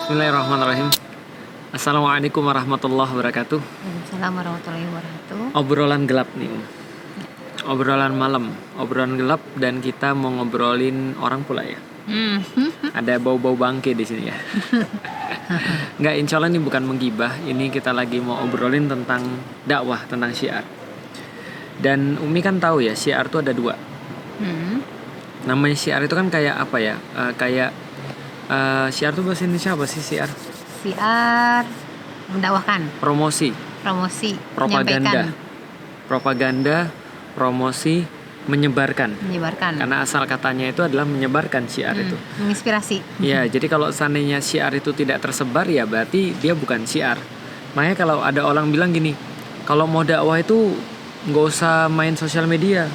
Bismillahirrahmanirrahim. Assalamualaikum warahmatullahi wabarakatuh. Waalaikumsalam warahmatullahi wabarakatuh. Obrolan gelap nih, obrolan malam, obrolan gelap, dan kita mau ngobrolin orang pula ya. Ada bau-bau bangke di sini ya. Nggak, insya Allah ini bukan menggibah. Ini kita lagi mau obrolin tentang dakwah, tentang syiar. Dan Umi kan tahu ya, syiar itu ada dua. Namanya syiar itu kan kayak apa ya? Syiar itu bahasa Indonesia apa sih syiar? Syiar mendakwahkan, Promosi, propaganda, propaganda, promosi, menyebarkan. Karena asal katanya itu adalah menyebarkan syiar itu. menginspirasi. Ya, jadi kalau seandainya syiar itu tidak tersebar ya berarti dia bukan syiar. Makanya kalau ada orang bilang gini, kalau mau dakwah itu nggak usah main sosial media,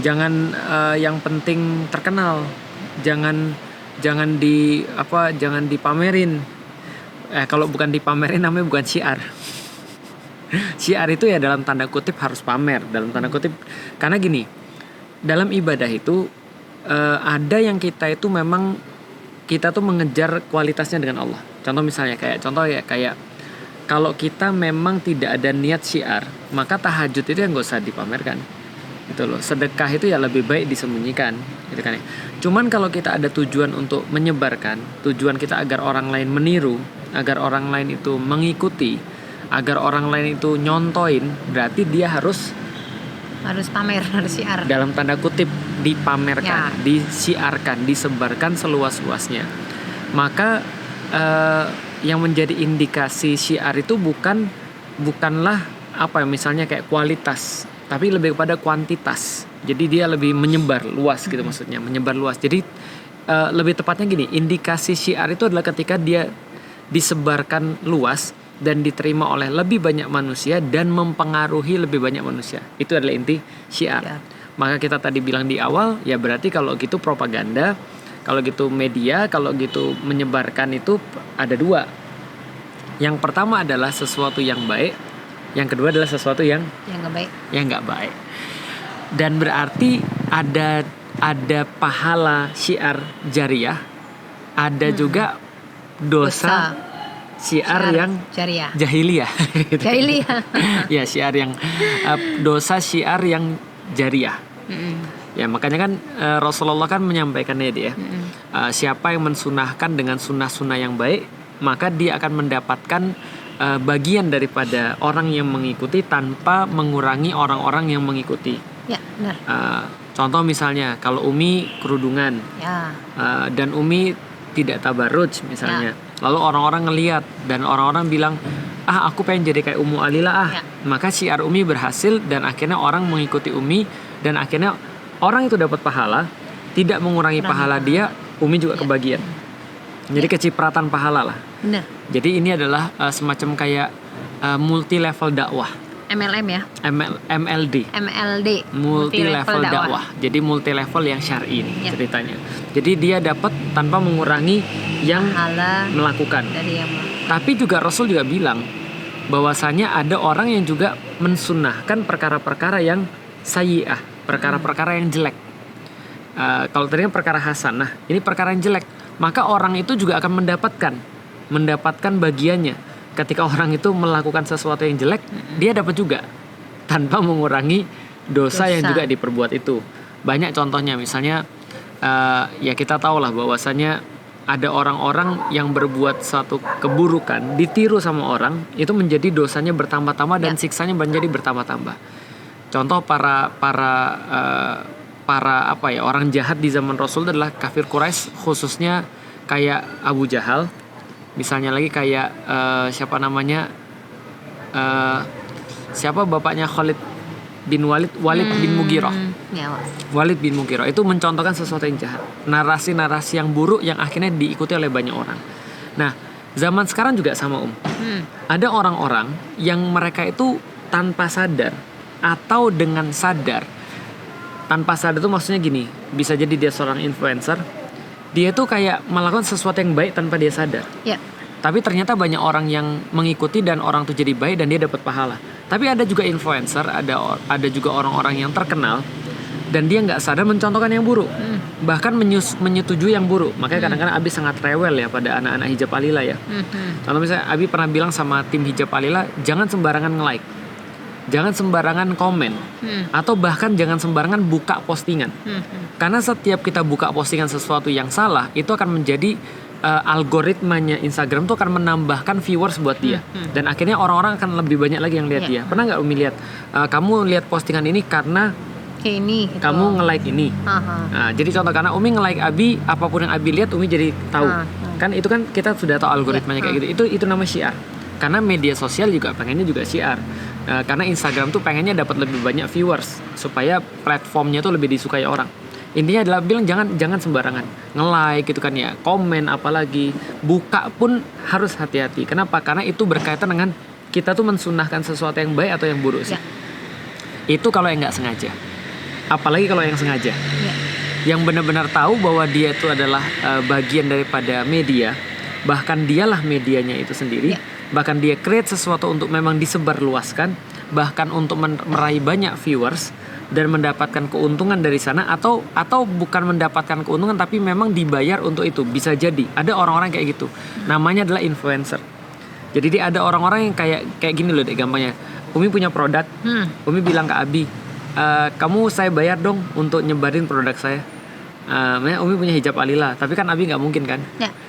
jangan yang penting terkenal, jangan dipamerin. Kalau bukan dipamerin namanya bukan syiar. Syiar itu ya dalam tanda kutip harus pamer, dalam tanda kutip, karena gini, dalam ibadah itu ada yang kita itu memang kita tuh mengejar kualitasnya dengan Allah. Contoh misalnya kayak kalau kita memang tidak ada niat syiar, maka tahajud itu yang nggak usah dipamerkan. Gitu loh. Sedekah itu ya lebih baik disembunyikan, gitu kan ya. Cuman kalau kita ada tujuan untuk menyebarkan, tujuan kita agar orang lain meniru, agar orang lain itu mengikuti, agar orang lain itu nyontoin, berarti dia harus pamer, harus syiar. Dalam tanda kutip dipamerkan, disiarkan, disebarkan seluas-luasnya. Maka yang menjadi indikasi syiar itu bukanlah misalnya kayak kualitas, tapi lebih kepada kuantitas. Jadi dia lebih menyebar luas gitu, maksudnya menyebar luas. Jadi lebih tepatnya gini, indikasi syiar itu adalah ketika dia disebarkan luas dan diterima oleh lebih banyak manusia dan mempengaruhi lebih banyak manusia. Itu adalah inti syiar. Maka kita tadi bilang di awal, ya berarti kalau gitu propaganda, kalau gitu media, kalau gitu menyebarkan itu ada dua. Yang pertama adalah sesuatu yang baik, yang kedua adalah sesuatu yang nggak baik. Dan berarti ada pahala syiar jariah, ada juga dosa syiar yang jahiliyah. Ya, syiar yang dosa syiar yang jariah. Ya, makanya kan Rasulullah kan menyampaikannya dia. Siapa yang mensunahkan dengan sunnah-sunnah yang baik, maka dia akan mendapatkan bagian daripada orang yang mengikuti tanpa mengurangi orang-orang yang mengikuti. Ya, benar. Contoh misalnya kalau Umi kerudungan, dan Umi tidak tabarruj misalnya, lalu orang-orang ngelihat dan orang-orang bilang, aku pengen jadi kayak Ummu Alila maka syiar Umi berhasil dan akhirnya orang mengikuti Umi dan akhirnya orang itu dapat pahala, tidak mengurangi pahala dia, Umi juga kebagian. Jadi kecipratan pahala lah. Benar. Jadi ini adalah semacam kayak multi level dakwah. MLM ya. MLD. Multi level dakwah. Jadi multi level yang syar'i ceritanya. Jadi dia dapat tanpa mengurangi yang pahala melakukan. Tapi juga Rasul juga bilang bahwasanya ada orang yang juga mensunnahkan perkara-perkara yang sayyi'ah, perkara-perkara yang jelek. Kalau tadi perkara hasanah, ini perkara yang jelek. Maka orang itu juga akan mendapatkan bagiannya. Ketika orang itu melakukan sesuatu yang jelek, dia dapat juga tanpa mengurangi dosa yang juga diperbuat itu. Banyak contohnya, misalnya ya kita tahulah bahwasanya ada orang-orang yang berbuat suatu keburukan, ditiru sama orang, itu menjadi dosanya bertambah-tambah dan siksanya menjadi bertambah-tambah. Contoh para orang jahat di zaman Rasul adalah kafir Quraisy, khususnya kayak Abu Jahal. Misalnya lagi kayak siapa bapaknya Khalid bin Walid bin Mughirah. Walid bin Mughirah itu mencontohkan sesuatu yang jahat, narasi-narasi yang buruk yang akhirnya diikuti oleh banyak orang. Nah, zaman sekarang juga sama Ada orang-orang yang mereka itu tanpa sadar atau dengan sadar. Tanpa sadar itu maksudnya gini, bisa jadi dia seorang influencer, dia tuh kayak melakukan sesuatu yang baik tanpa dia sadar. Tapi ternyata banyak orang yang mengikuti dan orang tuh jadi baik dan dia dapat pahala. Tapi ada juga influencer, ada juga orang-orang yang terkenal dan dia nggak sadar mencontohkan yang buruk. bahkan menyetujui yang buruk. Makanya kadang-kadang Abi sangat rewel ya pada anak-anak hijab alila ya. Kalau misalnya Abi pernah bilang sama tim hijab alila, jangan sembarangan nge-like, jangan sembarangan komen, atau bahkan jangan sembarangan buka postingan. Karena setiap kita buka postingan sesuatu yang salah, itu akan menjadi algoritmanya Instagram tuh akan menambahkan viewers buat dia. Dan akhirnya orang-orang akan lebih banyak lagi yang lihat dia. Pernah nggak Umi lihat, kamu lihat postingan ini karena Kayak ini gitu. kamu nge-like ini. Nah, jadi contoh karena Umi nge-like Abi, apapun yang Abi lihat Umi jadi tahu. Kan itu kan kita sudah tahu algoritmanya kayak gitu. Itu nama syiar. Karena media sosial juga pengennya juga syiar. Karena Instagram tuh pengennya dapat lebih banyak viewers supaya platformnya tuh lebih disukai orang. Intinya adalah bilang jangan sembarangan nge-like gitu kan ya, komen apalagi, buka pun harus hati-hati. Kenapa? Karena itu berkaitan dengan kita tuh mensunahkan sesuatu yang baik atau yang buruk sih. Itu kalau yang nggak sengaja. Apalagi kalau yang sengaja, yang benar-benar tahu bahwa dia itu adalah bagian daripada media, bahkan dialah medianya itu sendiri, bahkan dia create sesuatu untuk memang disebarluaskan, bahkan untuk meraih banyak viewers dan mendapatkan keuntungan dari sana, atau bukan mendapatkan keuntungan tapi memang dibayar untuk itu. Bisa jadi ada orang-orang kayak gitu, namanya adalah influencer. Jadi dia ada orang-orang yang kayak gini loh deh gampangnya. Umi punya produk, Umi bilang ke Abi, kamu saya bayar dong untuk nyebarin produk saya. Umi punya hijab alila, tapi kan Abi nggak mungkin kan.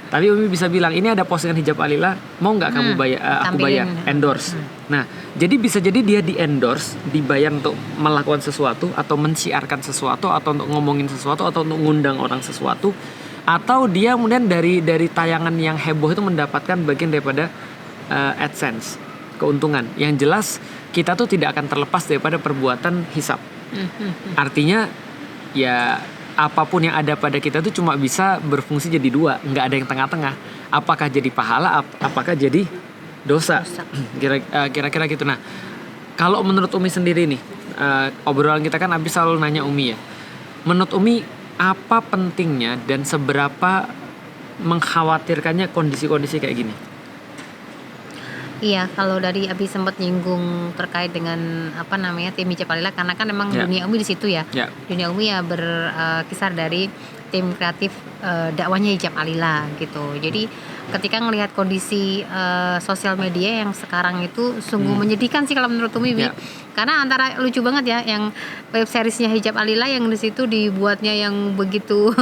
Tapi Umi bisa bilang, ini ada postingan hijab alila, mau nggak kamu bayar, aku bayar, endorse. Nah, jadi bisa jadi dia di endorse, dibayar untuk melakukan sesuatu, atau mensiarkan sesuatu, atau untuk ngomongin sesuatu, atau untuk ngundang orang sesuatu, atau dia kemudian dari tayangan yang heboh itu mendapatkan bagian daripada AdSense, keuntungan. Yang jelas kita tuh tidak akan terlepas daripada perbuatan hisab. Artinya ya apapun yang ada pada kita tuh cuma bisa berfungsi jadi dua, nggak ada yang tengah-tengah. Apakah jadi pahala, apakah jadi dosa. Kira-kira gitu. Nah, kalau menurut Umi sendiri nih, obrolan kita kan Abi selalu nanya Umi ya. Menurut Umi apa pentingnya dan seberapa mengkhawatirkannya kondisi-kondisi kayak gini? Iya, kalau dari Abi sempat nyinggung terkait dengan tim hijab alila, karena kan memang dunia Umi di situ ya. Dunia Umi ya berkisar dari tim kreatif dakwahnya hijab alila gitu. Jadi ketika ngelihat kondisi sosial media yang sekarang itu sungguh menyedihkan sih kalau menurut Umi. Karena antara lucu banget ya yang web seriesnya hijab alila yang di situ dibuatnya yang begitu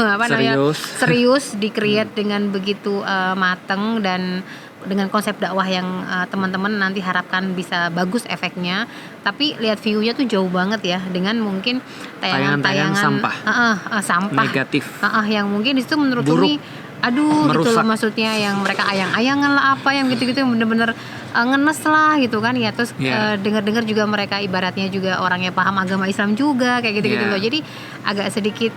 serius, di-create dengan begitu mateng dan dengan konsep dakwah yang teman-teman nanti harapkan bisa bagus efeknya, tapi lihat view-nya tuh jauh banget ya dengan mungkin tayangan sampah negatif, yang mungkin di situ menurut Umi aduh merusak. Gitu loh maksudnya, yang mereka ayang-ayangan lah apa yang gitu-gitu yang bener-bener ngenes lah gitu kan ya. Terus dengar-dengar juga mereka ibaratnya juga orangnya paham agama Islam juga kayak gitu-gitu loh. Jadi agak sedikit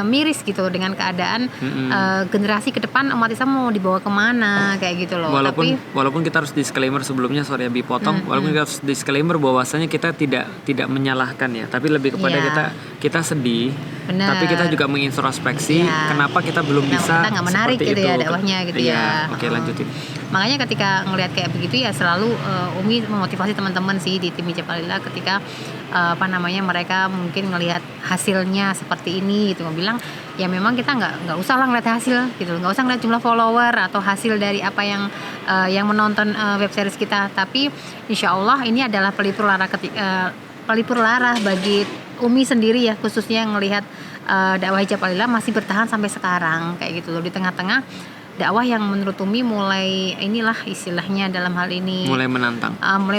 miris gitu dengan keadaan generasi ke depan umat Islam mau dibawa kemana kayak gitu loh. Walaupun kita harus disclaimer sebelumnya, sorry Abi potong, walaupun kita harus disclaimer bahwasanya kita tidak menyalahkan ya, tapi lebih kepada kita sedih. Bener. Tapi kita juga mengintrospeksi kenapa kita belum bisa kita menarik gitu itu. Ya dakwahnya gitu ya. Oke, lanjutin. Makanya ketika ngelihat kayak begitu ya selalu Umi memotivasi teman-teman sih di tim hijab alila ketika mereka mungkin ngelihat hasilnya seperti ini gitu, bilang ya memang kita nggak usah lah ngeliat hasil gitu, nggak usah ngeliat jumlah follower atau hasil dari apa yang menonton web series kita, tapi insya Allah ini adalah pelipur lara bagi Umi sendiri ya, khususnya ngelihat dakwah hijab alila masih bertahan sampai sekarang kayak gitu loh, di tengah-tengah dakwah yang menurut Umi mulai inilah istilahnya dalam hal ini mulai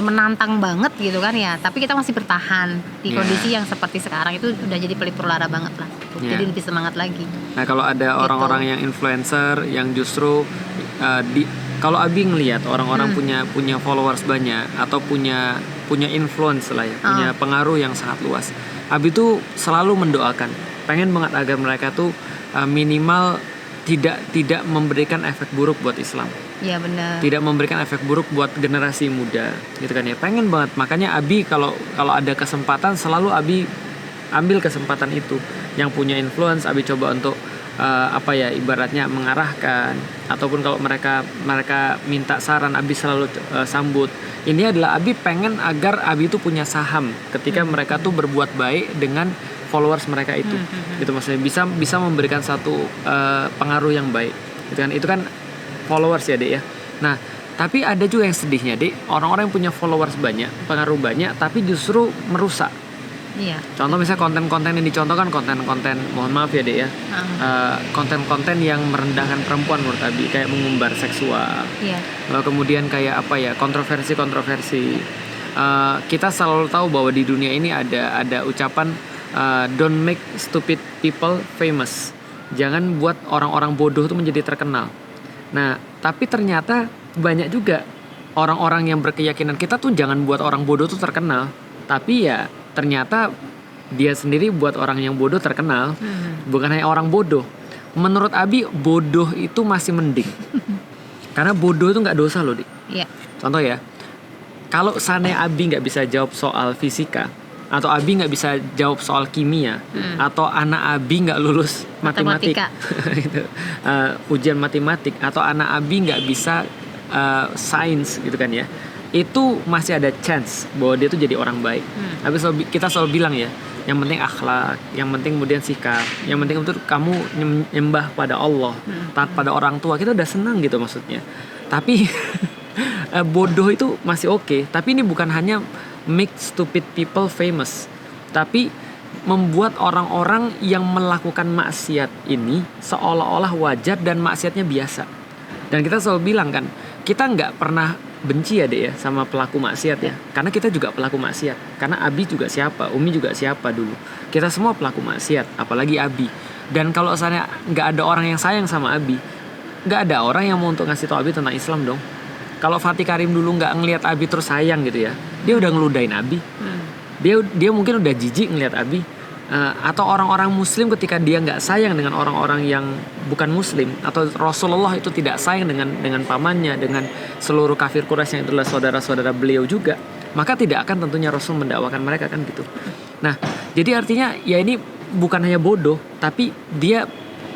menantang banget gitu kan ya, tapi kita masih bertahan di kondisi yang seperti sekarang itu udah jadi pelipur lara banget lah, jadi lebih semangat lagi. Nah kalau ada orang-orang yang influencer yang justru kalau Abi ngelihat orang-orang punya followers banyak atau punya influence lah ya, punya pengaruh yang sangat luas, Abi tuh selalu mendoakan, pengen banget agar mereka tuh minimal tidak memberikan efek buruk buat Islam. Iya benar. Tidak memberikan efek buruk buat generasi muda, gitu kan ya. Pengen banget, makanya Abi kalau ada kesempatan selalu Abi ambil kesempatan itu. Yang punya influence Abi coba untuk ibaratnya mengarahkan, ataupun kalau mereka minta saran Abi selalu sambut. Ini adalah Abi pengen agar Abi itu punya saham ketika mereka tuh berbuat baik dengan followers mereka itu. Gitu maksudnya bisa memberikan satu pengaruh yang baik. Itu kan followers ya, Dek ya. Nah, tapi ada juga yang sedihnya, Dek, orang-orang yang punya followers banyak, pengaruh banyak, tapi justru merusak. Iya. Contoh misalnya konten-konten yang dicontohkan konten-konten, mohon maaf ya, Dek ya, konten-konten yang merendahkan perempuan menurut Abi, kayak mengumbar seksual. Iya. Kemudian kayak apa ya, kontroversi. Kita selalu tahu bahwa di dunia ini ada ucapan don't make stupid people famous. Jangan buat orang-orang bodoh itu menjadi terkenal. Nah, tapi ternyata banyak juga orang-orang yang berkeyakinan kita tuh jangan buat orang bodoh tuh terkenal. Tapi ya ternyata dia sendiri buat orang yang bodoh terkenal. Bukan hanya orang bodoh. Menurut Abi, bodoh itu masih mending. Karena bodoh itu nggak dosa loh, Dik. Iya. Contoh ya, kalau seandainya Abi nggak bisa jawab soal fisika, atau Abi nggak bisa jawab soal kimia, atau anak Abi nggak lulus matematik, gitu, ujian matematik, atau anak Abi nggak bisa sains gitu kan ya, itu masih ada chance bahwa dia tuh jadi orang baik. Tapi kita selalu bilang ya, yang penting akhlak, yang penting kemudian sikap, yang penting itu kamu nyembah pada Allah, taat pada orang tua, kita udah senang gitu maksudnya. Tapi bodoh itu masih oke. Tapi ini bukan hanya make stupid people famous, tapi membuat orang-orang yang melakukan maksiat ini seolah-olah wajar dan maksiatnya biasa. Dan kita selalu bilang kan, kita nggak pernah benci ya, Dek ya, sama pelaku maksiat ya, karena kita juga pelaku maksiat. Karena Abi juga siapa, Umi juga siapa dulu, kita semua pelaku maksiat, apalagi Abi. Dan kalau misalnya nggak ada orang yang sayang sama Abi, nggak ada orang yang mau untuk ngasih tau Abi tentang Islam dong. Kalau Fatih Karim dulu nggak ngelihat Abi terus sayang gitu ya, dia udah ngeludahin Abi. Dia mungkin udah jijik ngelihat Abi. Atau orang-orang Muslim ketika dia nggak sayang dengan orang-orang yang bukan Muslim, atau Rasulullah itu tidak sayang dengan pamannya, dengan seluruh kafir Quraisy yang itulah saudara-saudara beliau juga, maka tidak akan tentunya Rasul mendakwakan mereka kan gitu. Nah, jadi artinya ya ini bukan hanya bodoh, tapi dia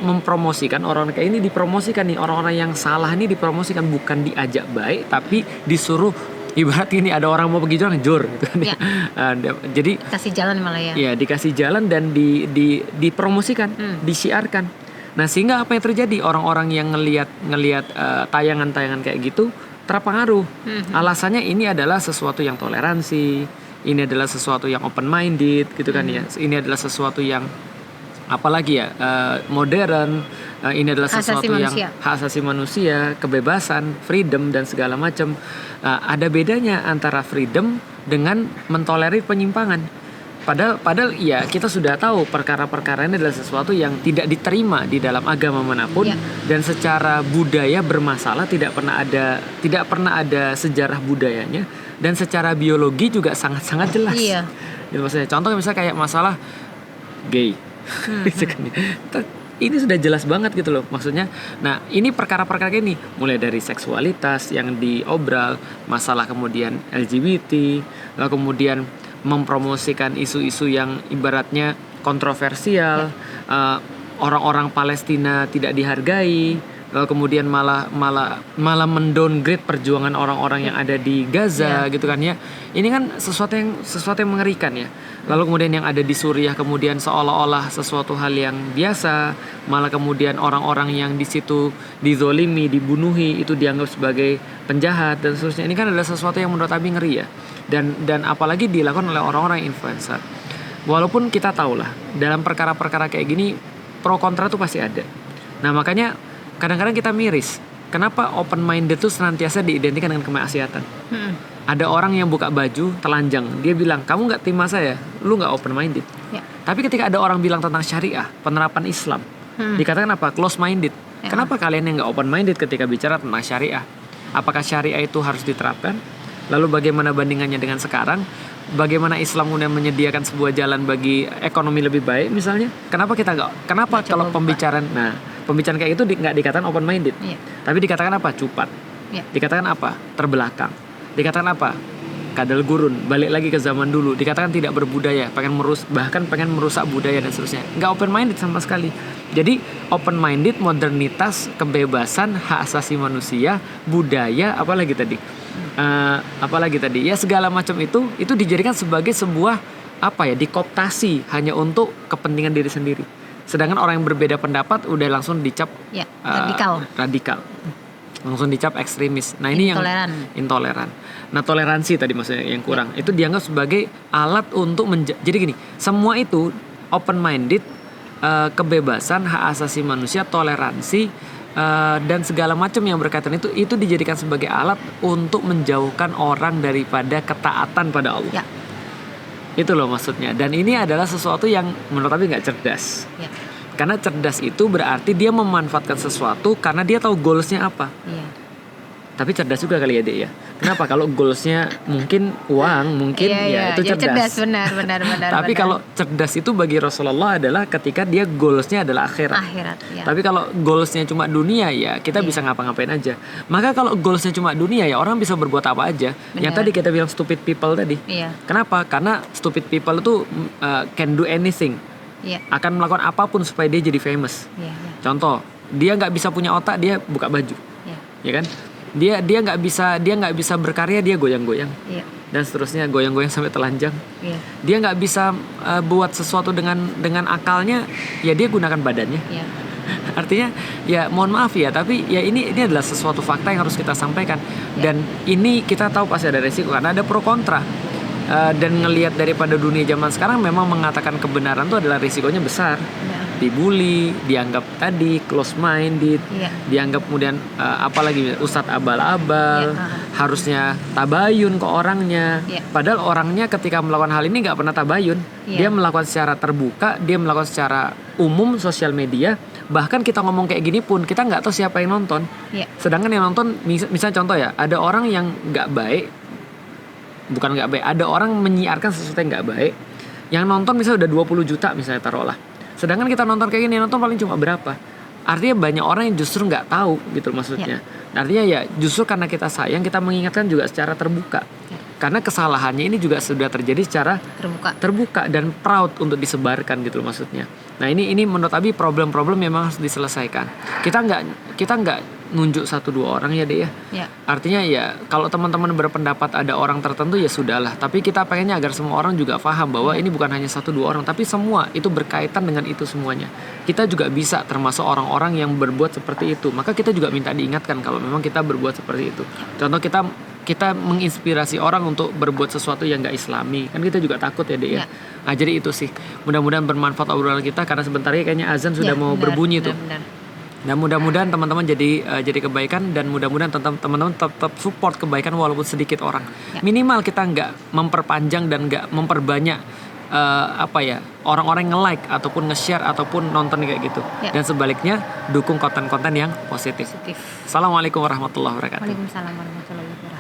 mempromosikan orang kayak ini, dipromosikan nih, orang-orang yang salah ini dipromosikan, bukan diajak baik, tapi disuruh. Ibarat ini ada orang mau pergi jalan jor gitu kan ya. Jadi kasih jalan malah ya. Iya, dikasih jalan dan dipromosikan, disiarkan. Nah, sehingga apa yang terjadi? Orang-orang yang ngelihat tayangan-tayangan kayak gitu terpengaruh. Alasannya ini adalah sesuatu yang toleransi, ini adalah sesuatu yang open minded gitu kan ya. Ini adalah sesuatu yang apalagi ya, modern, ini adalah sesuatu yang hak asasi manusia, kebebasan, freedom dan segala macam. Ada bedanya antara freedom dengan mentolerir penyimpangan. Padahal ya kita sudah tahu perkara-perkara ini adalah sesuatu yang tidak diterima di dalam agama manapun, dan secara budaya bermasalah, tidak pernah ada sejarah budayanya, dan secara biologi juga sangat-sangat jelas. Iya. Gitu, maksudnya contoh misalnya kayak masalah gay. Ini sudah jelas banget gitu loh maksudnya. Nah, ini perkara-perkara ini mulai dari seksualitas yang diobral, masalah kemudian LGBT, lalu kemudian mempromosikan isu-isu yang ibaratnya kontroversial, orang-orang Palestina tidak dihargai, lalu kemudian malah mendowngrade perjuangan orang-orang yang ada di Gaza gitu kan ya. Ini kan sesuatu yang mengerikan ya. Lalu kemudian yang ada di Suriah kemudian seolah-olah sesuatu hal yang biasa, malah kemudian orang-orang yang di situ dizolimi, dibunuhi itu dianggap sebagai penjahat dan seterusnya. Ini kan adalah sesuatu yang menurut Abi ngeri ya. Dan apalagi dilakukan oleh orang-orang influencer. Walaupun kita tahu lah dalam perkara-perkara kayak gini pro kontra tuh pasti ada. Nah, makanya kadang-kadang kita miris. Kenapa open minded tuh senantiasa diidentikan dengan kemaksiatan? Ada orang yang buka baju telanjang, dia bilang kamu nggak terima saya, lu nggak open minded. Tapi ketika ada orang bilang tentang syariah, penerapan Islam, dikatakan apa? Close minded. Kenapa kalian yang nggak open minded ketika bicara tentang syariah? Apakah syariah itu harus diterapkan? Lalu bagaimana bandingannya dengan sekarang? Bagaimana Islam kemudian menyediakan sebuah jalan bagi ekonomi lebih baik misalnya? Kenapa kita nggak? Kenapa kalau pembicaraan kayak itu nggak dikatakan open minded, tapi dikatakan apa? Cupat. Dikatakan apa? Terbelakang. Dikatakan apa? Kadal gurun. Balik lagi ke zaman dulu. Dikatakan tidak berbudaya, bahkan pengen merusak budaya dan seterusnya. Nggak open minded sama sekali. Jadi open minded, modernitas, kebebasan, hak asasi manusia, budaya, apalagi tadi ya segala macam itu dijadikan sebagai sebuah dikooptasi hanya untuk kepentingan diri sendiri. Sedangkan orang yang berbeda pendapat udah langsung dicap Ya, radikal. Langsung dicap ekstremis. Nah ini intoleran. Nah toleransi tadi maksudnya yang kurang itu dianggap sebagai alat untuk jadi gini, semua itu open minded, kebebasan, hak asasi manusia, toleransi, dan segala macam yang berkaitan itu dijadikan sebagai alat untuk menjauhkan orang daripada ketaatan pada Allah. Ya. Itu loh maksudnya. Dan ini adalah sesuatu yang menurut aku nggak cerdas. Ya. Karena cerdas itu berarti dia memanfaatkan sesuatu karena dia tahu goalsnya apa. Iya. Tapi cerdas juga kali ya Dek ya. Kenapa? Kalau goalsnya mungkin uang, mungkin ya itu cerdas. Benar. Tapi kalau cerdas itu bagi Rasulullah adalah ketika dia goalsnya adalah akhirat. Ya. Tapi kalau goalsnya cuma dunia ya kita bisa ngapa-ngapain aja. Maka kalau goalsnya cuma dunia ya orang bisa berbuat apa aja. Benar. Yang tadi kita bilang stupid people tadi. Iya. Kenapa? Karena stupid people itu can do anything. Iya. Akan melakukan apapun supaya dia jadi famous. Iya. Contoh, dia nggak bisa punya otak, dia buka baju. Iya. Ya kan? Dia nggak bisa berkarya, dia goyang-goyang. Iya. Dan seterusnya goyang-goyang sampai telanjang. Iya. Dia nggak bisa buat sesuatu dengan akalnya, ya dia gunakan badannya. Iya. Artinya ya mohon maaf ya, tapi ya ini adalah sesuatu fakta yang harus kita sampaikan. Dan ini kita tahu pasti ada resiko karena ada pro kontra. Dan ngelihat daripada dunia zaman sekarang memang mengatakan kebenaran itu adalah risikonya besar. Ya. Dibully, dianggap tadi close minded, dianggap kemudian apalagi ustadz abal-abal, harusnya tabayun ke orangnya. Padahal orangnya ketika melakukan hal ini nggak pernah tabayun. Dia melakukan secara terbuka, dia melakukan secara umum sosial media. Bahkan kita ngomong kayak gini pun kita nggak tahu siapa yang nonton. Sedangkan yang nonton, misalnya contoh ya, ada orang yang nggak baik, bukan nggak baik, ada orang menyiarkan sesuatu yang nggak baik, yang nonton misalnya udah 20 juta misalnya taruhlah. Sedangkan kita nonton kayak gini, nonton paling cuma berapa? Artinya banyak orang yang justru nggak tahu gitu maksudnya. Artinya ya justru karena kita sayang, kita mengingatkan juga secara terbuka. Karena kesalahannya ini juga sudah terjadi secara terbuka dan proud untuk disebarkan gitu maksudnya. Nah ini menurut Abi problem-problem memang harus diselesaikan. Kita nggak nunjuk 1-2 orang ya deh ya. Artinya ya kalau teman-teman berpendapat ada orang tertentu ya sudahlah. Tapi kita pengennya agar semua orang juga paham bahwa ini bukan hanya 1-2 orang, tapi semua itu berkaitan dengan itu semuanya. Kita juga bisa termasuk orang-orang yang berbuat seperti itu. Maka kita juga minta diingatkan kalau memang kita berbuat seperti itu. Contoh kita menginspirasi orang untuk berbuat sesuatu yang gak islami, kan kita juga takut ya dek ya. Nah jadi itu sih, mudah-mudahan bermanfaat obrolan kita karena sebentar lagi kayaknya azan sudah mau berbunyi tuh. Dan mudah-mudahan teman-teman jadi kebaikan, dan mudah-mudahan teman-teman tetap support kebaikan walaupun sedikit orang. Minimal kita nggak memperpanjang dan nggak memperbanyak orang-orang nge-like ataupun nge-share ataupun nonton kayak gitu. Dan sebaliknya dukung konten-konten yang positif. Assalamualaikum warahmatullahi wabarakatuh. Waalaikumsalam warahmatullahi wabarakatuh.